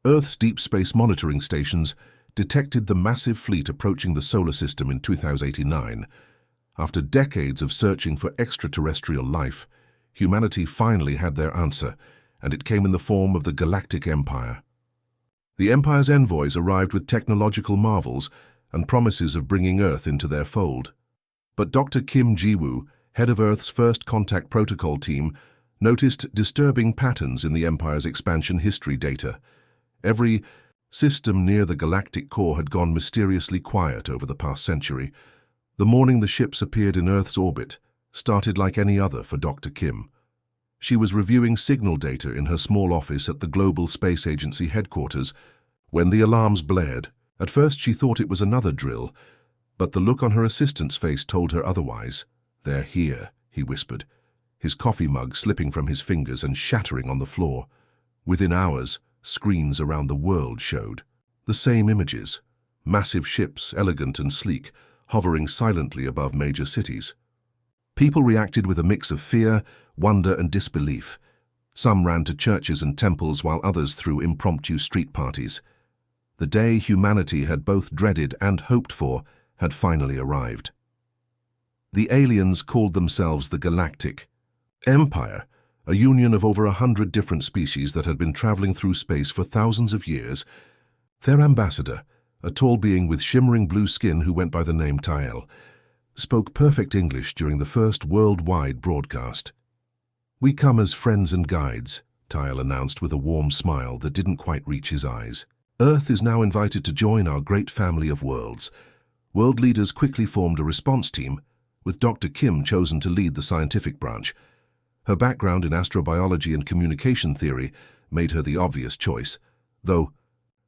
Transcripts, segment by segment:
Earth's deep space monitoring stations detected the massive fleet approaching the solar system in 2089. After decades of searching for extraterrestrial life, humanity finally had their answer, and it came in the form of the Galactic Empire. The Empire's envoys arrived with technological marvels and promises of bringing Earth into their fold. But Dr. Kim Ji-woo, head of Earth's First Contact Protocol team, noticed disturbing patterns in the Empire's expansion history data. Every system near the galactic core had gone mysteriously quiet over the past century. The morning the ships appeared in Earth's orbit started like any other for Dr. Kim. She was reviewing signal data in her small office at the Global Space Agency headquarters when the alarms blared. At first she thought it was another drill, but the look on her assistant's face told her otherwise. "They're here," he whispered, his coffee mug slipping from his fingers and shattering on the floor. Within hours, screens around the world showed the same images. Massive ships, elegant and sleek, hovering silently above major cities. People reacted with a mix of fear, wonder and disbelief. Some ran to churches and temples while others threw impromptu street parties. The day humanity had both dreaded and hoped for had finally arrived. The aliens called themselves the Galactic Empire, a union of over 100 different species that had been traveling through space for thousands of years. Their ambassador, a tall being with shimmering blue skin who went by the name Tael, spoke perfect English during the first worldwide broadcast. "We come as friends and guides," Tael announced with a warm smile that didn't quite reach his eyes. "Earth is now invited to join our great family of worlds." World leaders quickly formed a response team, with Dr. Kim chosen to lead the scientific branch. Her background in astrobiology and communication theory made her the obvious choice, though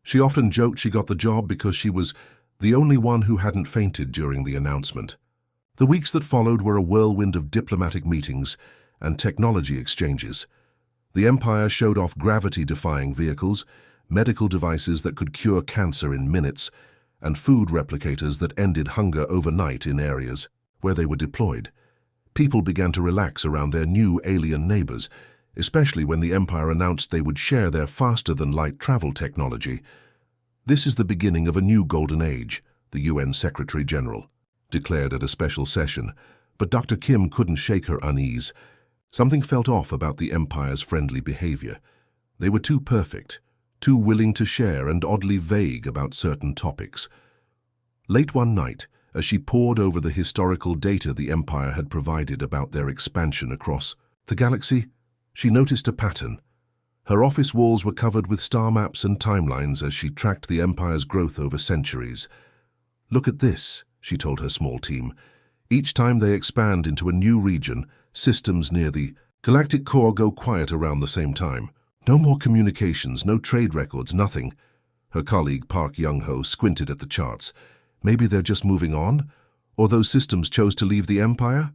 she often joked she got the job because she was the only one who hadn't fainted during the announcement. The weeks that followed were a whirlwind of diplomatic meetings and technology exchanges. The Empire showed off gravity-defying vehicles, medical devices that could cure cancer in minutes, and food replicators that ended hunger overnight in areas where they were deployed. People began to relax around their new alien neighbors, especially when the Empire announced they would share their faster-than-light travel technology. "This is the beginning of a new golden age," the UN Secretary-General declared at a special session, but Dr. Kim couldn't shake her unease. Something felt off about the Empire's friendly behavior. They were too perfect, too willing to share and oddly vague about certain topics. Late one night, as she pored over the historical data the Empire had provided about their expansion across the galaxy, she noticed a pattern. Her office walls were covered with star maps and timelines as she tracked the Empire's growth over centuries. "Look at this," she told her small team. "Each time they expand into a new region, systems near the galactic core go quiet around the same time. No more communications, no trade records, nothing." Her colleague Park Young-ho squinted at the charts. "Maybe they're just moving on? Or those systems chose to leave the Empire?"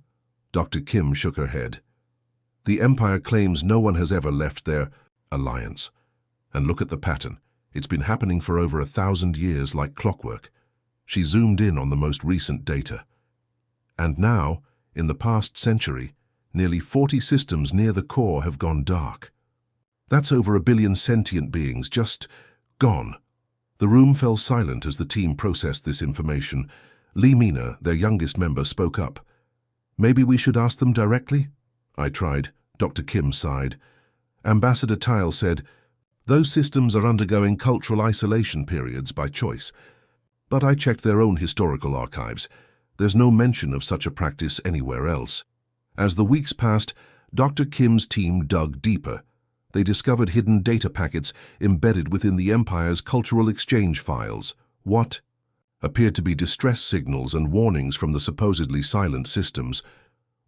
Dr. Kim shook her head. "The Empire claims no one has ever left their alliance. And look at the pattern. It's been happening for over 1,000 years like clockwork." She zoomed in on the most recent data. "And now, in the past century, nearly 40 systems near the core have gone dark. That's over 1 billion sentient beings just gone." The room fell silent as the team processed this information. Lee Mina, their youngest member, spoke up. "Maybe we should ask them directly?" "I tried," Dr. Kim sighed. Ambassador Tile said, "Those systems are undergoing cultural isolation periods by choice. But I checked their own historical archives. There's no mention of such a practice anywhere else." As the weeks passed, Dr. Kim's team dug deeper. They discovered hidden data packets embedded within the Empire's cultural exchange files. What appeared to be distress signals and warnings from the supposedly silent systems.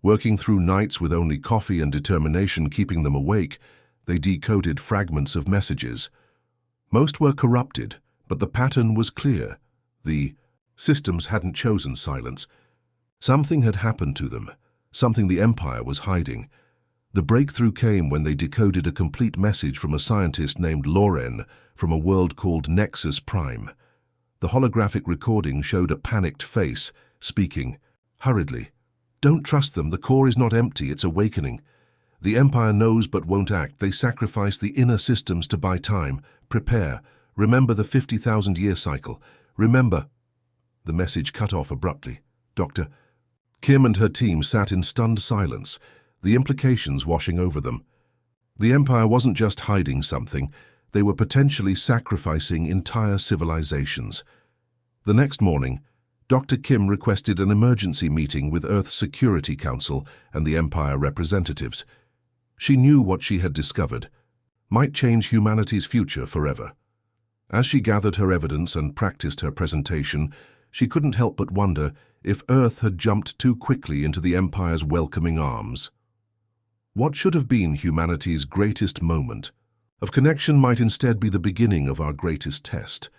Working through nights with only coffee and determination keeping them awake, they decoded fragments of messages. Most were corrupted, but the pattern was clear. The systems hadn't chosen silence. Something had happened to them, something the Empire was hiding. The breakthrough came when they decoded a complete message from a scientist named Loren from a world called Nexus Prime. The holographic recording showed a panicked face, speaking hurriedly. "Don't trust them, the core is not empty, it's awakening. The Empire knows but won't act. They sacrifice the inner systems to buy time. Prepare. Remember the 50,000-year cycle. Remember. The message cut off abruptly. Dr. Kim and her team sat in stunned silence, the implications washing over them. The Empire wasn't just hiding something, they were potentially sacrificing entire civilizations. The next morning, Dr. Kim requested an emergency meeting with Earth's Security Council and the Empire representatives. She knew what she had discovered might change humanity's future forever. As she gathered her evidence and practiced her presentation, she couldn't help but wonder if Earth had jumped too quickly into the Empire's welcoming arms. What should have been humanity's greatest moment of connection might instead be the beginning of our greatest test.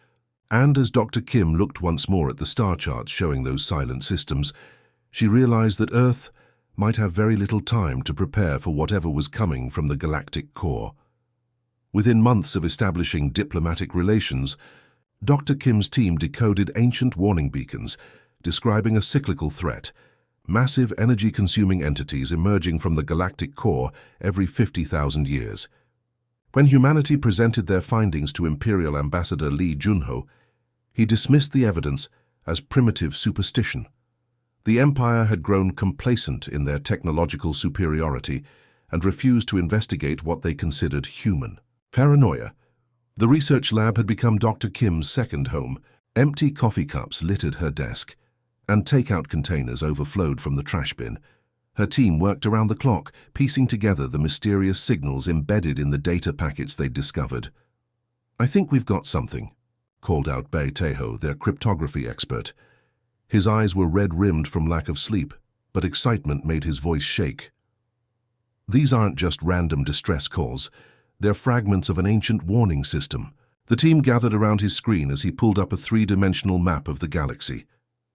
And as Dr. Kim looked once more at the star charts showing those silent systems, she realized that Earth might have very little time to prepare for whatever was coming from the galactic core. Within months of establishing diplomatic relations, Dr. Kim's team decoded ancient warning beacons describing a cyclical threat, massive energy-consuming entities emerging from the galactic core every 50,000 years. When humanity presented their findings to Imperial Ambassador Lee Junho, he dismissed the evidence as primitive superstition. The Empire had grown complacent in their technological superiority and refused to investigate what they considered human. Paranoia. The research lab had become Dr. Kim's second home. Empty coffee cups littered her desk, and takeout containers overflowed from the trash bin. Her team worked around the clock, piecing together the mysterious signals embedded in the data packets they'd discovered. "I think we've got something," called out Bay Tejo, their cryptography expert. His eyes were red-rimmed from lack of sleep, but excitement made his voice shake. "These aren't just random distress calls. They're fragments of an ancient warning system." The team gathered around his screen as he pulled up a three-dimensional map of the galaxy.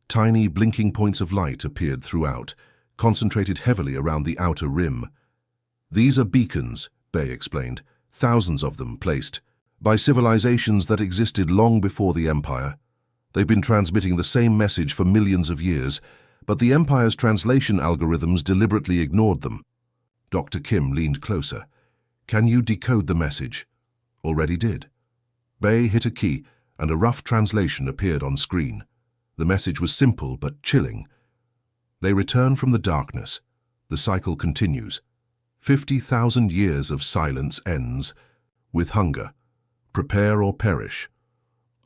Tiny, blinking points of light appeared throughout, concentrated heavily around the outer rim. "These are beacons," Bay explained, "thousands of them placed by civilizations that existed long before the Empire. They've been transmitting the same message for millions of years, but the Empire's translation algorithms deliberately ignored them." Dr. Kim leaned closer. "Can you decode the message?" "Already did." Bay hit a key, and a rough translation appeared on screen. The message was simple but chilling. "They return from the darkness. The cycle continues. 50,000 years of silence ends with hunger. Prepare or perish."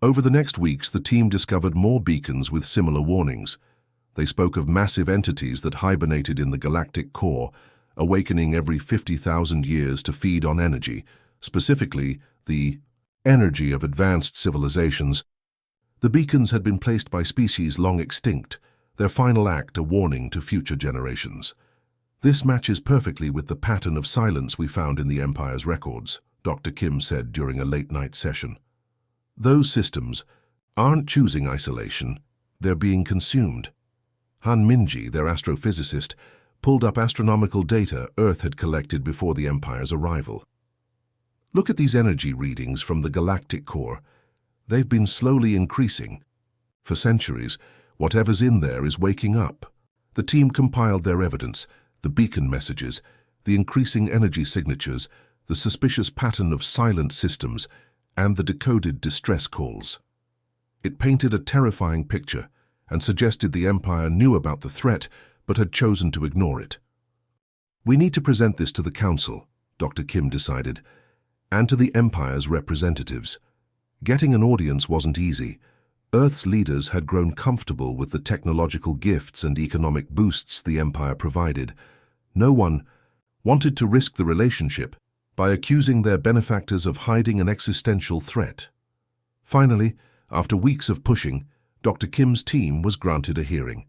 Over the next weeks, the team discovered more beacons with similar warnings. They spoke of massive entities that hibernated in the galactic core, awakening every 50,000 years to feed on energy, specifically the energy of advanced civilizations. The beacons had been placed by species long extinct, their final act a warning to future generations. "This matches perfectly with the pattern of silence we found in the Empire's records," Dr. Kim said during a late-night session. "Those systems aren't choosing isolation, they're being consumed." Han Minji, their astrophysicist, pulled up astronomical data Earth had collected before the Empire's arrival. "Look at these energy readings from the galactic core. They've been slowly increasing. For centuries, whatever's in there is waking up." The team compiled their evidence, the beacon messages, the increasing energy signatures, the suspicious pattern of silent systems, and the decoded distress calls. It painted a terrifying picture and suggested the Empire knew about the threat but had chosen to ignore it. "We need to present this to the Council," Dr. Kim decided, "and to the Empire's representatives." Getting an audience wasn't easy. Earth's leaders had grown comfortable with the technological gifts and economic boosts the Empire provided. No one wanted to risk the relationship by accusing their benefactors of hiding an existential threat. Finally, after weeks of pushing, Dr. Kim's team was granted a hearing.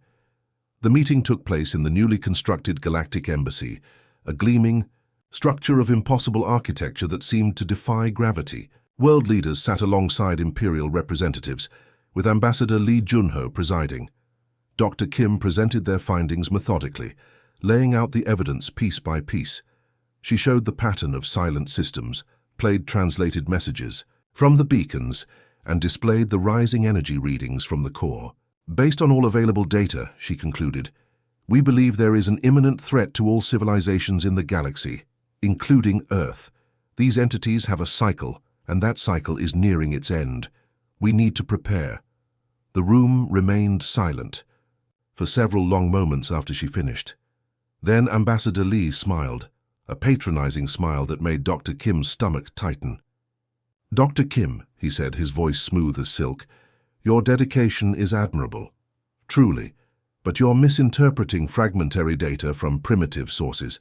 The meeting took place in the newly constructed Galactic Embassy, a gleaming structure of impossible architecture that seemed to defy gravity. World leaders sat alongside Imperial representatives, with Ambassador Lee Junho presiding. Dr. Kim presented their findings methodically, laying out the evidence piece by piece. She showed the pattern of silent systems, played translated messages from the beacons, and displayed the rising energy readings from the core. "Based on all available data," she concluded, We believe there is an imminent threat to all civilizations in the galaxy, including Earth. These entities have a cycle, and that cycle is nearing its end. We need to prepare." The room remained silent for several long moments after she finished. Then Ambassador Lee smiled, a patronizing smile that made Dr. Kim's stomach tighten. "Dr. Kim," he said, his voice smooth as silk, "your dedication is admirable. Truly. But you're misinterpreting fragmentary data from primitive sources."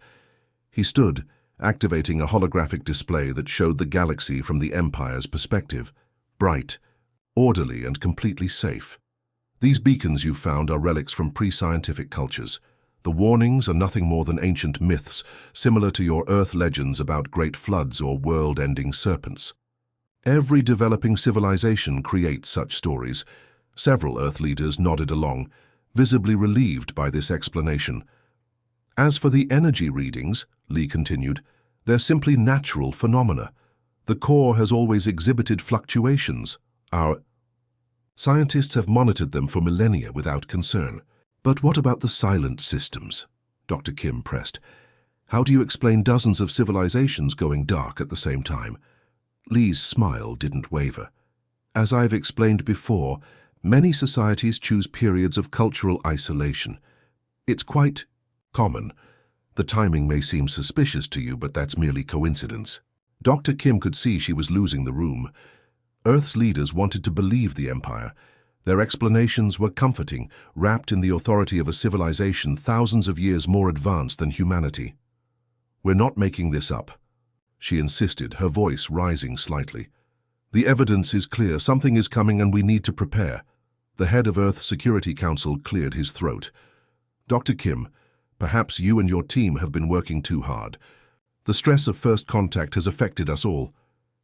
He stood, activating a holographic display that showed the galaxy from the Empire's perspective, bright, orderly, and completely safe. "These beacons you found are relics from pre-scientific cultures. The warnings are nothing more than ancient myths, similar to your Earth legends about great floods or world-ending serpents. Every developing civilization creates such stories." Several Earth leaders nodded along, visibly relieved by this explanation. "As for the energy readings," Lee continued, "they're simply natural phenomena. The core has always exhibited fluctuations. Our scientists have monitored them for millennia without concern." "But what about the silent systems?" Dr. Kim pressed. "How do you explain dozens of civilizations going dark at the same time?" Lee's smile didn't waver. "As I've explained before, many societies choose periods of cultural isolation. It's quite common. The timing may seem suspicious to you, but that's merely coincidence." Dr. Kim could see she was losing the room. Earth's leaders wanted to believe the Empire. Their explanations were comforting, wrapped in the authority of a civilization thousands of years more advanced than humanity. "We're not making this up," she insisted, her voice rising slightly. "The evidence is clear. Something is coming and we need to prepare." The head of Earth's Security Council cleared his throat. "Dr. Kim, perhaps you and your team have been working too hard. The stress of first contact has affected us all."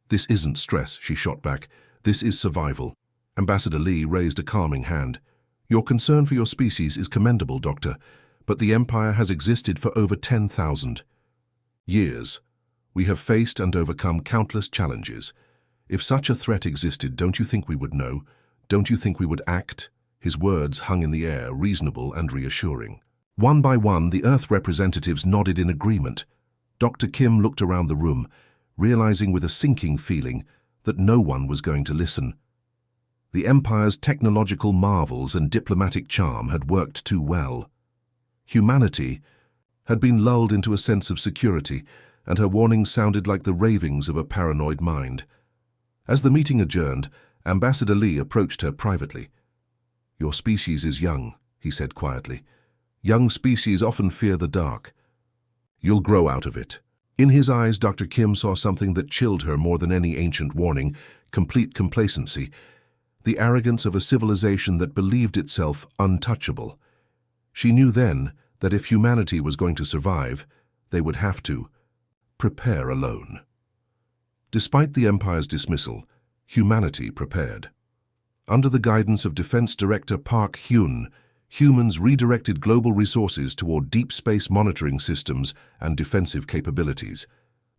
"This isn't stress," she shot back. "This is survival." Ambassador Lee raised a calming hand. "Your concern for your species is commendable, Doctor, but the Empire has existed for over 10,000 years. We have faced and overcome countless challenges. If such a threat existed, don't you think we would know? Don't you think we would act?" His words hung in the air, reasonable and reassuring. One by one, the Earth representatives nodded in agreement. Dr. Kim looked around the room, realizing with a sinking feeling that no one was going to listen. The Empire's technological marvels and diplomatic charm had worked too well. Humanity had been lulled into a sense of security, and her warnings sounded like the ravings of a paranoid mind. As the meeting adjourned, Ambassador Lee approached her privately. "Your species is young," he said quietly. "Young species often fear the dark. You'll grow out of it." In his eyes, Dr. Kim saw something that chilled her more than any ancient warning: complete complacency, the arrogance of a civilization that believed itself untouchable. She knew then that if humanity was going to survive, they would have to prepare alone. Despite the Empire's dismissal, humanity prepared. Under the guidance of Defense Director Park Hyun, humans redirected global resources toward deep space monitoring systems and defensive capabilities.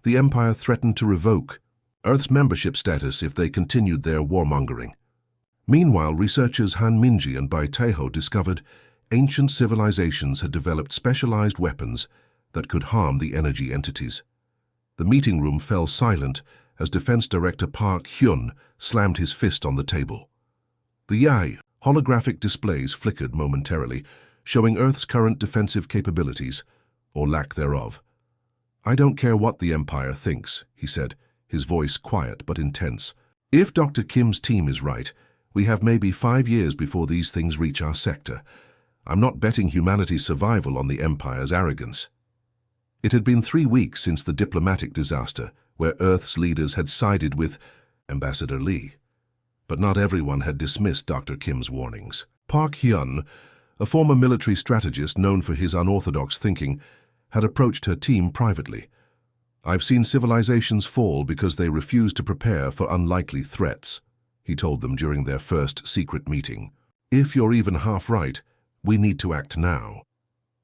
The Empire threatened to revoke Earth's membership status if they continued their warmongering. Meanwhile, researchers Han Minji and Bai Teho discovered ancient civilizations had developed specialized weapons that could harm the energy entities. The meeting room fell silent as Defense Director Park Hyun slammed his fist on the table. The Yai holographic displays flickered momentarily, showing Earth's current defensive capabilities, or lack thereof. "I don't care what the Empire thinks," he said, his voice quiet but intense. "If Dr. Kim's team is right, we have maybe 5 years before these things reach our sector. I'm not betting humanity's survival on the Empire's arrogance." It had been 3 weeks since the diplomatic disaster, where Earth's leaders had sided with Ambassador Lee. But not everyone had dismissed Dr. Kim's warnings. Park Hyun, a former military strategist known for his unorthodox thinking, had approached her team privately. "I've seen civilizations fall because they refuse to prepare for unlikely threats," he told them during their first secret meeting. "If you're even half right, we need to act now."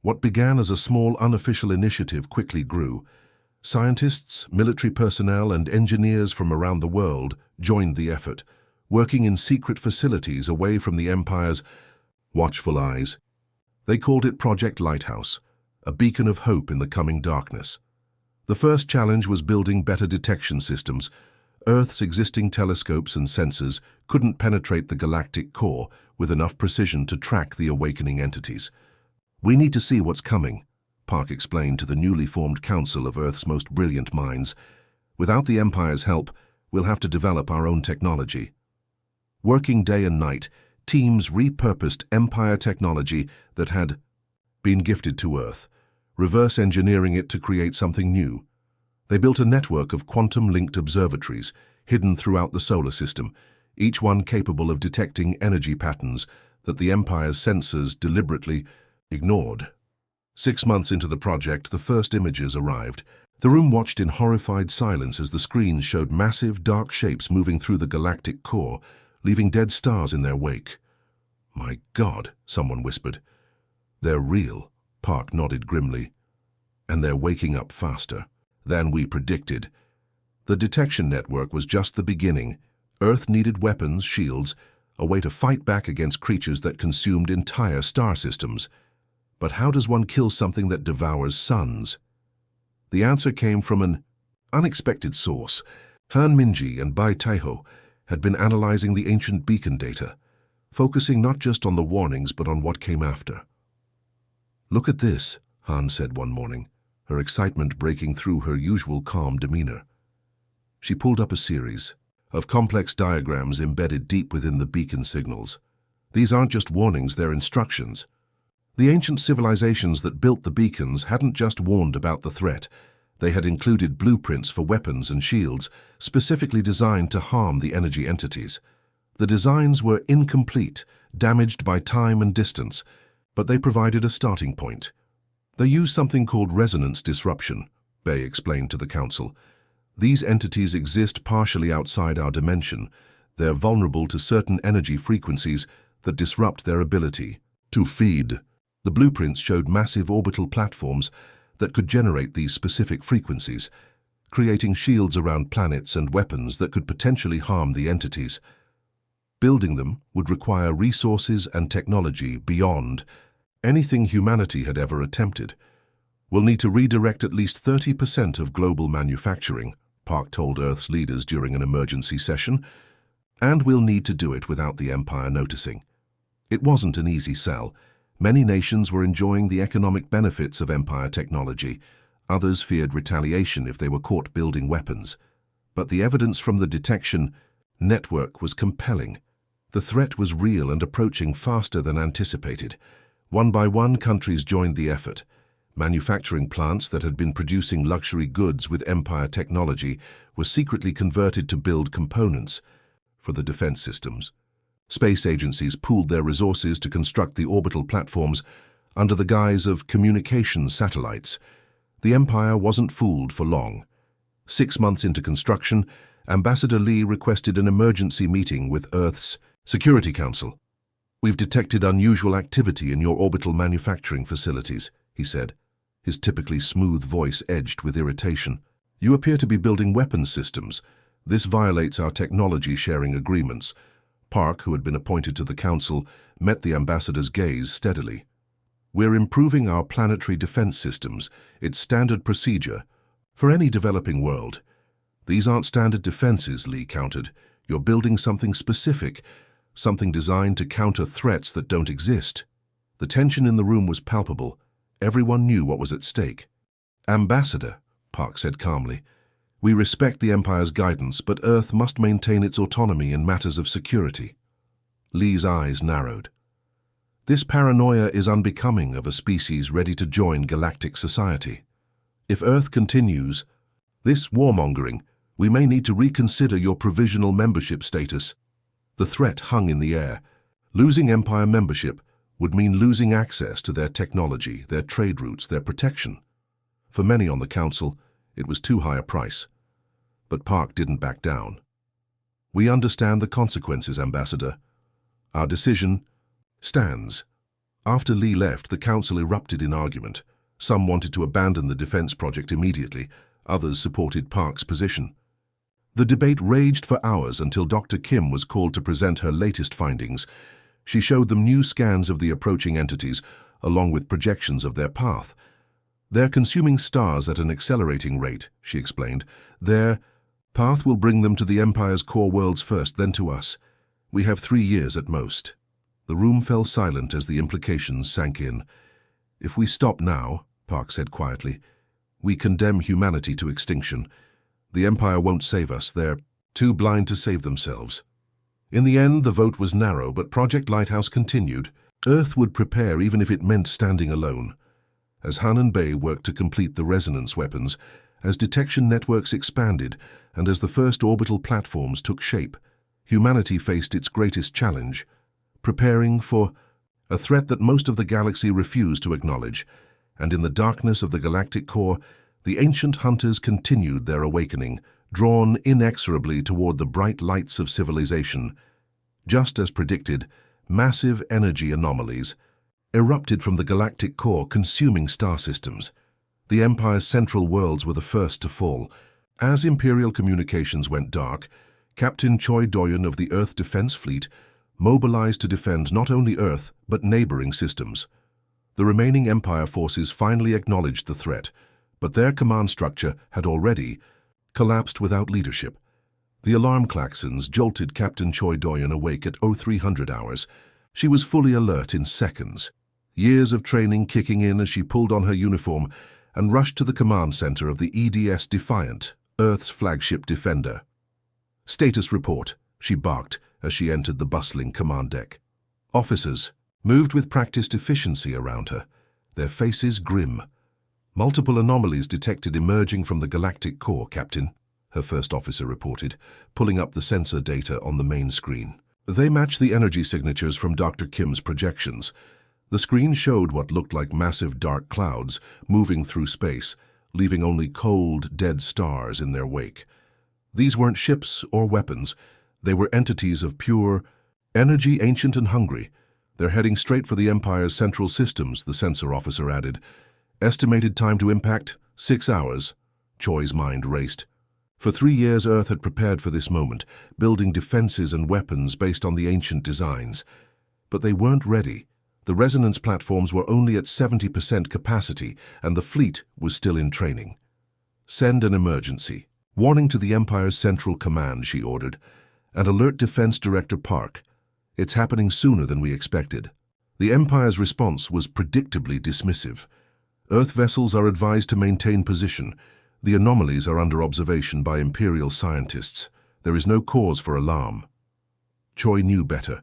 What began as a small unofficial initiative quickly grew. Scientists, military personnel, and engineers from around the world joined the effort, working in secret facilities away from the Empire's watchful eyes. They called it Project Lighthouse, a beacon of hope in the coming darkness. The first challenge was building better detection systems. Earth's existing telescopes and sensors couldn't penetrate the galactic core with enough precision to track the awakening entities. "We need to see what's coming," Park explained to the newly formed Council of Earth's most brilliant minds. "Without the Empire's help, we'll have to develop our own technology." Working day and night, teams repurposed Empire technology that had been gifted to Earth, reverse engineering it to create something new. They built a network of quantum-linked observatories hidden throughout the solar system, each one capable of detecting energy patterns that the Empire's sensors deliberately ignored. 6 months into the project, the first images arrived. The room watched in horrified silence as the screens showed massive, dark shapes moving through the galactic core, leaving dead stars in their wake. "My God," someone whispered. "They're real," Park nodded grimly. "And they're waking up faster than we predicted." The detection network was just the beginning. Earth needed weapons, shields, a way to fight back against creatures that consumed entire star systems. But how does one kill something that devours suns? The answer came from an unexpected source. Han Minji and Bai Taiho had been analyzing the ancient beacon data, focusing not just on the warnings but on what came after. "Look at this," Han said one morning, her excitement breaking through her usual calm demeanor. She pulled up a series of complex diagrams embedded deep within the beacon signals. "These aren't just warnings, they're instructions." The ancient civilizations that built the beacons hadn't just warned about the threat. They had included blueprints for weapons and shields, specifically designed to harm the energy entities. The designs were incomplete, damaged by time and distance, but they provided a starting point. "They use something called resonance disruption," Bay explained to the Council. "These entities exist partially outside our dimension. They're vulnerable to certain energy frequencies that disrupt their ability to feed." The blueprints showed massive orbital platforms that could generate these specific frequencies, creating shields around planets and weapons that could potentially harm the entities. Building them would require resources and technology beyond anything humanity had ever attempted. "We'll need to redirect at least 30% of global manufacturing," Park told Earth's leaders during an emergency session, "and we'll need to do it without the Empire noticing." It wasn't an easy sell. Many nations were enjoying the economic benefits of Empire technology. Others feared retaliation if they were caught building weapons. But the evidence from the detection network was compelling. The threat was real and approaching faster than anticipated. One by one, countries joined the effort. Manufacturing plants that had been producing luxury goods with Empire technology were secretly converted to build components for the defense systems. Space agencies pooled their resources to construct the orbital platforms under the guise of communication satellites. The Empire wasn't fooled for long. 6 months into construction, Ambassador Lee requested an emergency meeting with Earth's Security Council. "We've detected unusual activity in your orbital manufacturing facilities," he said, his typically smooth voice edged with irritation. "You appear to be building weapons systems. This violates our technology sharing agreements." Park, who had been appointed to the Council, met the ambassador's gaze steadily. "We're improving our planetary defense systems. It's standard procedure for any developing world." "These aren't standard defenses," Lee countered. "You're building something specific, something designed to counter threats that don't exist." The tension in the room was palpable. Everyone knew what was at stake. "Ambassador," Park said calmly, "we respect the Empire's guidance, but Earth must maintain its autonomy in matters of security." Lee's eyes narrowed. "This paranoia is unbecoming of a species ready to join galactic society. If Earth continues this warmongering, we may need to reconsider your provisional membership status." The threat hung in the air. Losing Empire membership would mean losing access to their technology, their trade routes, their protection. For many on the Council, it was too high a price. But Park didn't back down. "We understand the consequences, Ambassador. Our decision stands." After Lee left, the Council erupted in argument. Some wanted to abandon the defense project immediately. Others supported Park's position. The debate raged for hours until Dr. Kim was called to present her latest findings. She showed them new scans of the approaching entities, along with projections of their path. "They're consuming stars at an accelerating rate," she explained. "Their path will bring them to the Empire's core worlds first, then to us. We have 3 years at most." The room fell silent as the implications sank in. "If we stop now," Park said quietly, "we condemn humanity to extinction. The Empire won't save us. They're too blind to save themselves." In the end, the vote was narrow, but Project Lighthouse continued. Earth would prepare even if it meant standing alone. As Han and Bay worked to complete the resonance weapons, as detection networks expanded, and as the first orbital platforms took shape, humanity faced its greatest challenge, preparing for a threat that most of the galaxy refused to acknowledge. And in the darkness of the galactic core, the ancient hunters continued their awakening, drawn inexorably toward the bright lights of civilization. Just as predicted, massive energy anomalies erupted from the galactic core, consuming star systems. The Empire's central worlds were the first to fall. As Imperial communications went dark, Captain Choi Doyon of the Earth Defense Fleet mobilized to defend not only Earth, but neighboring systems. The remaining Empire forces finally acknowledged the threat, but their command structure had already collapsed without leadership. The alarm klaxons jolted Captain Choi Doyon awake at 0300 hours. She was fully alert in seconds, years of training kicking in as she pulled on her uniform and rushed to the command center of the EDS Defiant, Earth's flagship defender. "Status report," she barked as she entered the bustling command deck. Officers moved with practiced efficiency around her, their faces grim. "Multiple anomalies detected emerging from the galactic core, Captain," her first officer reported, pulling up the sensor data on the main screen. "They match the energy signatures from Dr. Kim's projections." The screen showed what looked like massive dark clouds moving through space, leaving only cold, dead stars in their wake. These weren't ships or weapons. They were entities of pure energy, ancient and hungry. "They're heading straight for the Empire's central systems," the sensor officer added. "Estimated time to impact, 6 hours. Choi's mind raced. For 3 years, Earth had prepared for this moment, building defenses and weapons based on the ancient designs. But they weren't ready. The resonance platforms were only at 70% capacity, and the fleet was still in training. "Send an emergency warning to the Empire's Central Command," she ordered, "and alert Defense Director Park. It's happening sooner than we expected." The Empire's response was predictably dismissive. "Earth vessels are advised to maintain position. The anomalies are under observation by Imperial scientists. There is no cause for alarm." Choi knew better.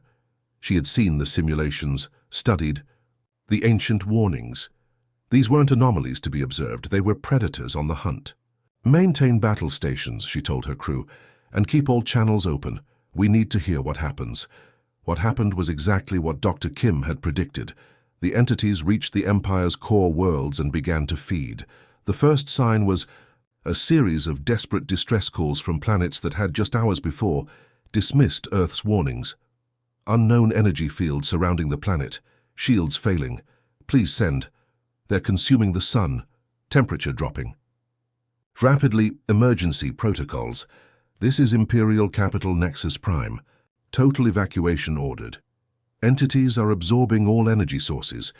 She had seen the simulations, studied the ancient warnings. These weren't anomalies to be observed, they were predators on the hunt. "Maintain battle stations," she told her crew, "and keep all channels open. We need to hear what happens." What happened was exactly what Dr. Kim had predicted. The entities reached the Empire's core worlds and began to feed. The first sign was a series of desperate distress calls from planets that had, just hours before, dismissed Earth's warnings. "Unknown energy fields surrounding the planet. Shields failing. Please send. They're consuming the sun. Temperature dropping." Rapidly, emergency protocols. "This is Imperial Capital Nexus Prime. Total evacuation ordered. Entities are absorbing all energy sources.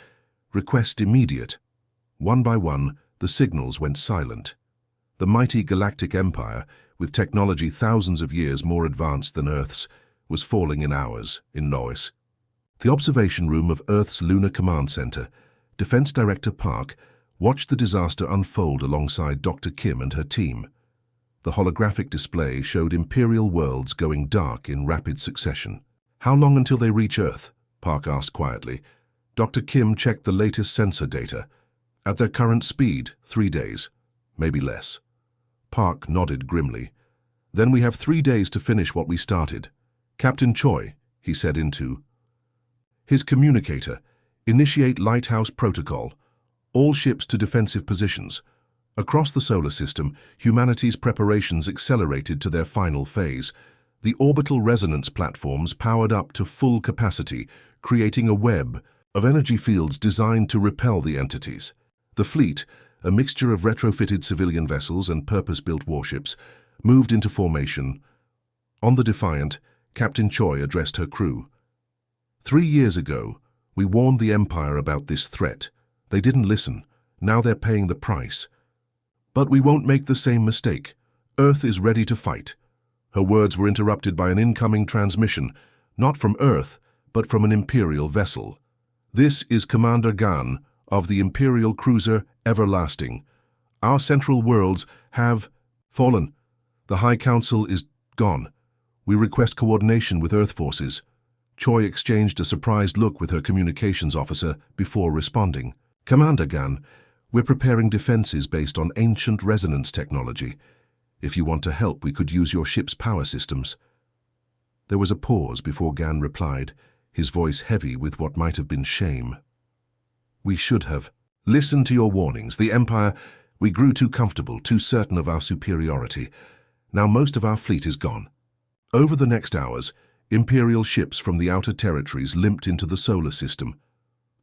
Request immediate." One by one, the signals went silent. The mighty Galactic Empire, with technology thousands of years more advanced than Earth's, was falling in hours in Lois. The observation room of Earth's Lunar Command Center, Defense Director Park watched the disaster unfold alongside Dr. Kim and her team. The holographic display showed Imperial worlds going dark in rapid succession. "How long until they reach Earth?" Park asked quietly. Dr. Kim checked the latest sensor data. "At their current speed, 3 days. Maybe less." Park nodded grimly. "Then we have 3 days to finish what we started." "Captain Choi," he said into his communicator, "initiate Lighthouse Protocol. All ships to defensive positions." Across the solar system, humanity's preparations accelerated to their final phase. The orbital resonance platforms powered up to full capacity, creating a web of energy fields designed to repel the entities. The fleet, a mixture of retrofitted civilian vessels and purpose-built warships, moved into formation. On the Defiant, Captain Choi addressed her crew. 3 years ago, We warned the Empire about this threat. They didn't listen. Now they're paying the price. But we won't make the same mistake. Earth is ready to fight. Her words were interrupted by an incoming transmission, not from Earth, but from an Imperial vessel. This is Commander Gan of the Imperial cruiser Everlasting. Our central worlds have fallen. The High Council is gone. We request coordination with Earth forces. Choi exchanged a surprised look with her communications officer before responding. Commander Gan, we're preparing defenses based on ancient resonance technology. If you want to help, we could use your ship's power systems. There was a pause before Gan replied, his voice heavy with what might have been shame. We should have. Listen to your warnings. The Empire, we grew too comfortable, too certain of our superiority. Now most of our fleet is gone. Over the next hours, Imperial ships from the outer territories limped into the solar system.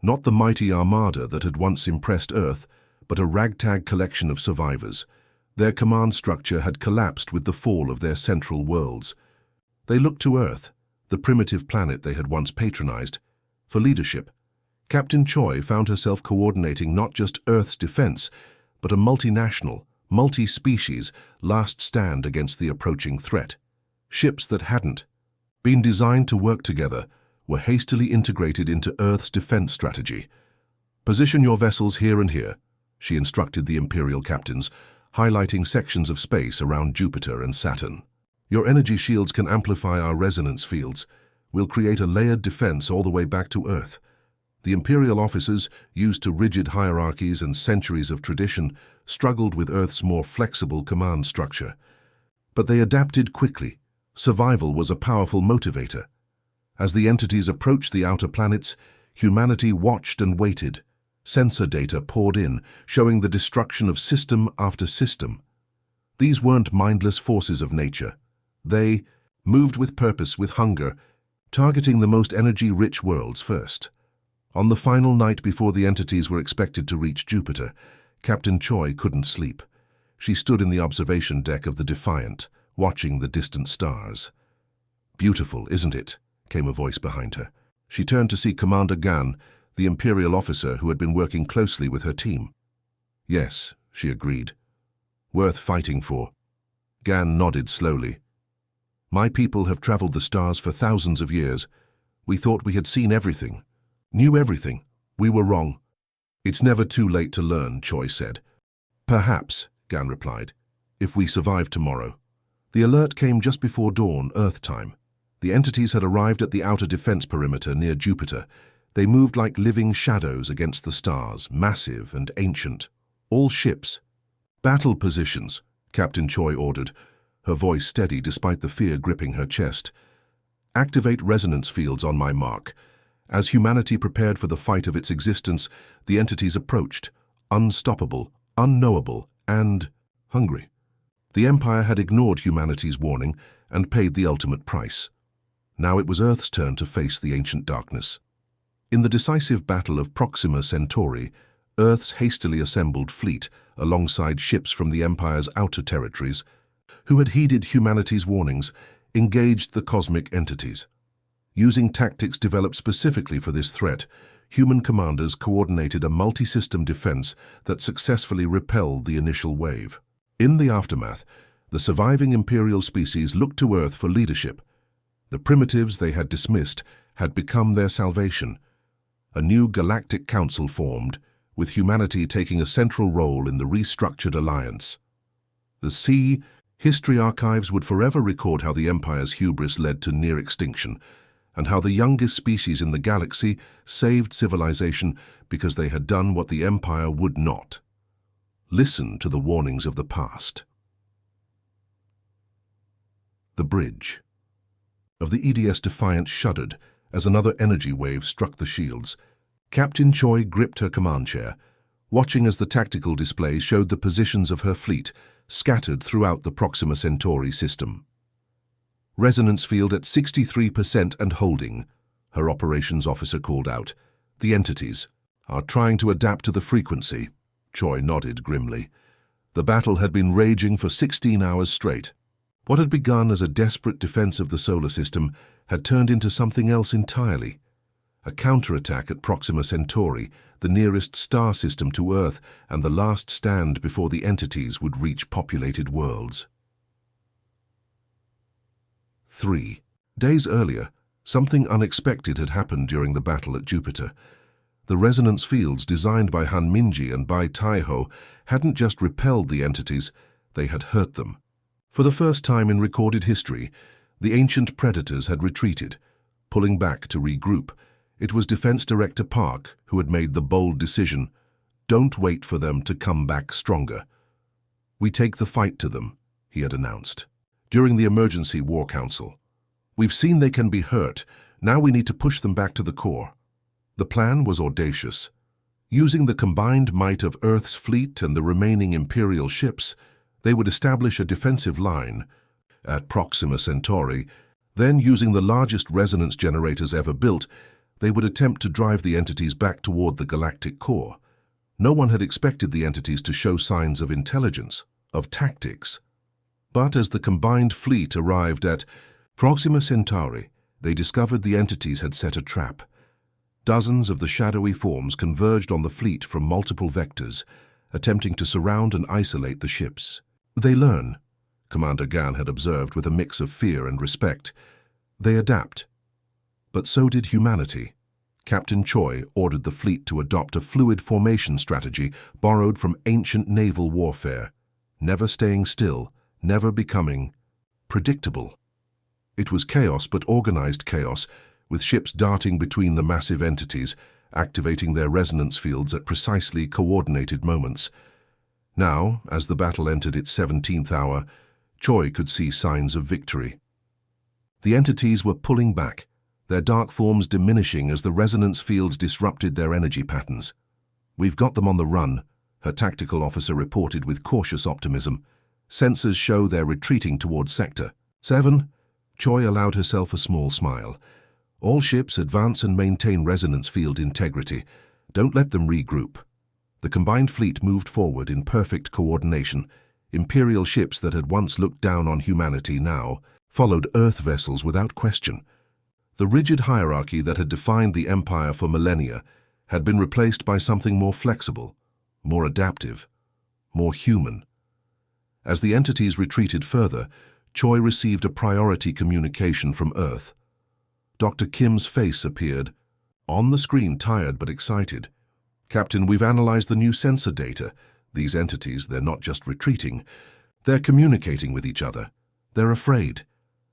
Not the mighty armada that had once impressed Earth, but a ragtag collection of survivors. Their command structure had collapsed with the fall of their central worlds. They looked to Earth, the primitive planet they had once patronized, for leadership. Captain Choi found herself coordinating not just Earth's defense, but a multinational, multi-species last stand against the approaching threat. Ships that hadn't been designed to work together were hastily integrated into Earth's defense strategy. Position your vessels here and here, she instructed the Imperial captains, highlighting sections of space around Jupiter and Saturn. Your energy shields can amplify our resonance fields. We'll create a layered defense all the way back to Earth. The Imperial officers, used to rigid hierarchies and centuries of tradition, struggled with Earth's more flexible command structure. But they adapted quickly. Survival was a powerful motivator. As the entities approached the outer planets, humanity watched and waited. Sensor data poured in, showing the destruction of system after system. These weren't mindless forces of nature. They moved with purpose, with hunger, targeting the most energy-rich worlds first. On the final night before the entities were expected to reach Jupiter, Captain Choi couldn't sleep. She stood in the observation deck of the Defiant, watching the distant stars. "Beautiful, isn't it?" came a voice behind her. She turned to see Commander Gan, the Imperial officer who had been working closely with her team. "Yes," she agreed. "Worth fighting for." Gan nodded slowly. "My people have traveled the stars for thousands of years. We thought we had seen everything, knew everything. We were wrong." "It's never too late to learn," Choi said. "Perhaps," Gan replied, "if we survive tomorrow." The alert came just before dawn, Earth time. The entities had arrived at the outer defense perimeter near Jupiter. They moved like living shadows against the stars, massive and ancient. All ships. "Battle positions," Captain Choi ordered, her voice steady despite the fear gripping her chest. "Activate resonance fields on my mark." As humanity prepared for the fight of its existence, the entities approached, unstoppable, unknowable, and hungry. The Empire had ignored humanity's warning and paid the ultimate price. Now it was Earth's turn to face the ancient darkness. In the decisive battle of Proxima Centauri, Earth's hastily assembled fleet, alongside ships from the Empire's outer territories, who had heeded humanity's warnings, engaged the cosmic entities. Using tactics developed specifically for this threat, human commanders coordinated a multi-system defense that successfully repelled the initial wave. In the aftermath, the surviving Imperial species looked to Earth for leadership. The primitives they had dismissed had become their salvation. A new Galactic Council formed, with humanity taking a central role in the restructured alliance. The history archives would forever record how the Empire's hubris led to near extinction, and how the youngest species in the galaxy saved civilization because they had done what the Empire would not. Listen to the warnings of the past. The bridge of the EDS Defiant shuddered as another energy wave struck the shields. Captain Choi gripped her command chair, watching as the tactical display showed the positions of her fleet scattered throughout the Proxima Centauri system. "Resonance field at 63% and holding," her operations officer called out. "The entities are trying to adapt to the frequency." Choi nodded grimly. The battle had been raging for 16 hours straight. What had begun as a desperate defense of the solar system had turned into something else entirely. a counterattack at Proxima Centauri, the nearest star system to Earth and the last stand before the entities would reach populated worlds. 3. Days earlier, something unexpected had happened during the battle at Jupiter. The resonance fields designed by Han Minji and Bai Taiho hadn't just repelled the entities, they had hurt them. For the first time in recorded history, the ancient predators had retreated, pulling back to regroup. It was Defense Director Park who had made the bold decision, "Don't wait for them to come back stronger. We take the fight to them," he had announced. During the Emergency War Council, "We've seen they can be hurt, now we need to push them back to the core." The plan was audacious. Using the combined might of Earth's fleet and the remaining Imperial ships, they would establish a defensive line at Proxima Centauri. Then, using the largest resonance generators ever built, they would attempt to drive the entities back toward the galactic core. No one had expected the entities to show signs of intelligence, of tactics. But as the combined fleet arrived at Proxima Centauri, they discovered the entities had set a trap. Dozens of the shadowy forms converged on the fleet from multiple vectors, attempting to surround and isolate the ships. "They learn," Commander Gan had observed with a mix of fear and respect. "They adapt." But so did humanity. Captain Choi ordered the fleet to adopt a fluid formation strategy borrowed from ancient naval warfare, never staying still, never becoming predictable. It was chaos, but organized chaos, with ships darting between the massive entities, activating their resonance fields at precisely coordinated moments. Now, as the battle entered its 17th hour, Choi could see signs of victory. The entities were pulling back, their dark forms diminishing as the resonance fields disrupted their energy patterns. "We've got them on the run," her tactical officer reported with cautious optimism. "Sensors show they're retreating towards Sector 7. Choi allowed herself a small smile. "All ships advance and maintain resonance field integrity. Don't let them regroup." The combined fleet moved forward in perfect coordination. Imperial ships that had once looked down on humanity now followed Earth vessels without question. The rigid hierarchy that had defined the Empire for millennia had been replaced by something more flexible, more adaptive, more human. As the entities retreated further, Choi received a priority communication from Earth. Dr. Kim's face appeared, on the screen, tired but excited. "Captain, we've analyzed the new sensor data. These entities, they're not just retreating. They're communicating with each other. They're afraid."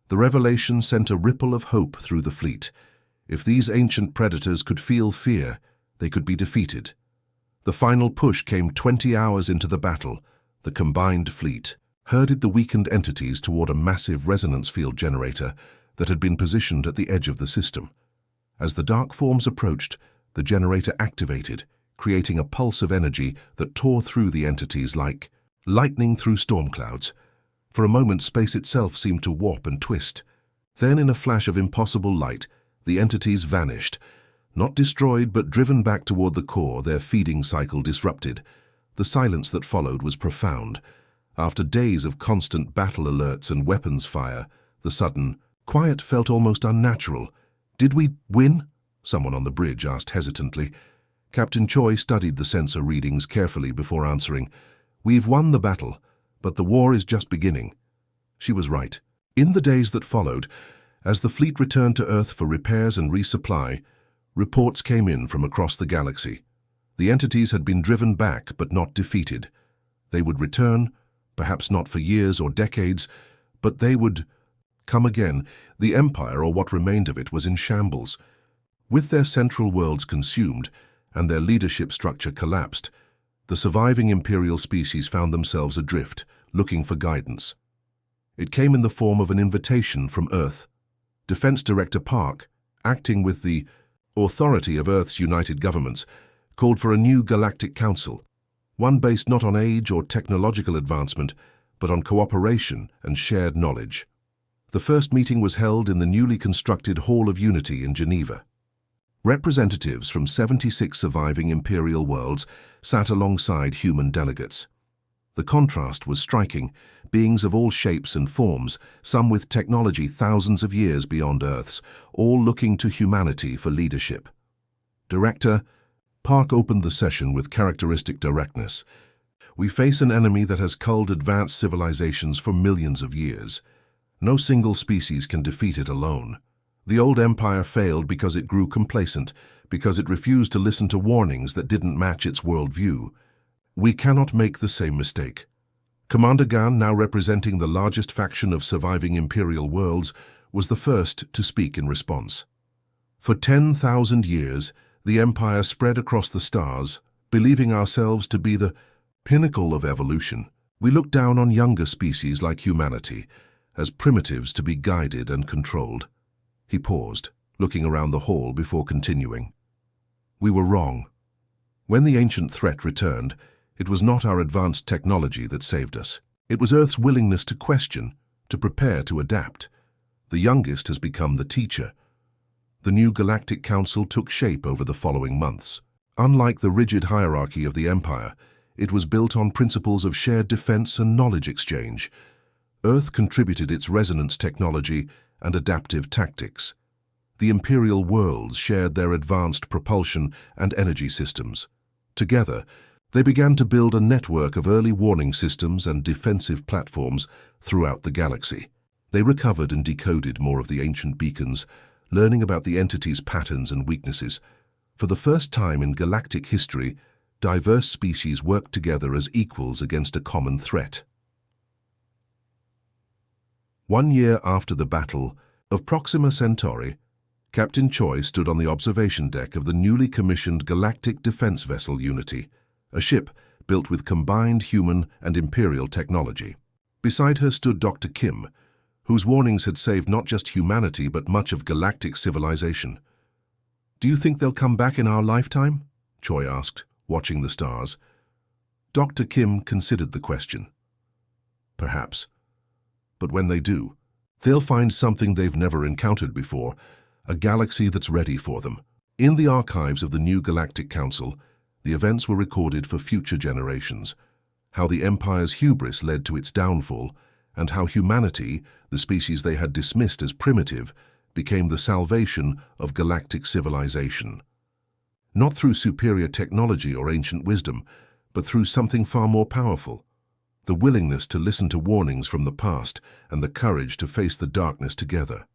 The revelation sent a ripple of hope through the fleet. If these ancient predators could feel fear, they could be defeated. The final push came 20 hours into the battle. The combined fleet herded the weakened entities toward a massive resonance field generator that had been positioned at the edge of the system. As the dark forms approached, the generator activated, creating a pulse of energy that tore through the entities like lightning through storm clouds. For a moment, space itself seemed to warp and twist. Then, in a flash of impossible light, the entities vanished. Not destroyed, but driven back toward the core, their feeding cycle disrupted. The silence that followed was profound. After days of constant battle alerts and weapons fire, the sudden quiet felt almost unnatural. "Did we win?" someone on the bridge asked hesitantly. Captain Choi studied the sensor readings carefully before answering. "We've won the battle, but the war is just beginning." She was right. In the days that followed, as the fleet returned to Earth for repairs and resupply, reports came in from across the galaxy. The entities had been driven back but not defeated. They would return, perhaps not for years or decades, but they would come again. The Empire, or what remained of it, was in shambles. With their central worlds consumed and their leadership structure collapsed, the surviving Imperial species found themselves adrift, looking for guidance. It came in the form of an invitation from Earth. Defense Director Park, acting with the authority of Earth's united governments, called for a new galactic council, one based not on age or technological advancement, but on cooperation and shared knowledge. The first meeting was held in the newly constructed Hall of Unity in Geneva. Representatives from 76 surviving Imperial worlds sat alongside human delegates. The contrast was striking, beings of all shapes and forms, some with technology thousands of years beyond Earth's, all looking to humanity for leadership. Director, Park opened the session with characteristic directness. We face an enemy that has culled advanced civilizations for millions of years. No single species can defeat it alone. The old empire failed because it grew complacent, because it refused to listen to warnings that didn't match its worldview. We cannot make the same mistake. Commander Gan, now representing the largest faction of surviving imperial worlds, was the first to speak in response. For 10,000 years, the Empire spread across the stars, believing ourselves to be the pinnacle of evolution. We looked down on younger species like humanity, as primitives to be guided and controlled. He paused, looking around the hall before continuing. We were wrong. When the ancient threat returned, it was not our advanced technology that saved us. It was Earth's willingness to question, to prepare to adapt. The youngest has become the teacher. The new Galactic Council took shape over the following months. Unlike the rigid hierarchy of the Empire, it was built on principles of shared defense and knowledge exchange. Earth contributed its resonance technology and adaptive tactics. The Imperial worlds shared their advanced propulsion and energy systems. Together, they began to build a network of early warning systems and defensive platforms throughout the galaxy. They recovered and decoded more of the ancient beacons, learning about the entity's patterns and weaknesses. For the first time in galactic history, diverse species worked together as equals against a common threat. 1 year after the Battle of Proxima Centauri, Captain Choi stood on the observation deck of the newly commissioned Galactic Defense Vessel Unity, a ship built with combined human and Imperial technology. Beside her stood Dr. Kim, whose warnings had saved not just humanity but much of galactic civilization. "Do you think they'll come back in our lifetime?" Choi asked, watching the stars. Dr. Kim considered the question. Perhaps. But when they do, they'll find something they've never encountered before, a galaxy that's ready for them. In the archives of the new Galactic Council, the events were recorded for future generations, how the Empire's hubris led to its downfall, and how humanity, the species they had dismissed as primitive, became the salvation of galactic civilization. Not through superior technology or ancient wisdom, but through something far more powerful: the willingness to listen to warnings from the past and the courage to face the darkness together.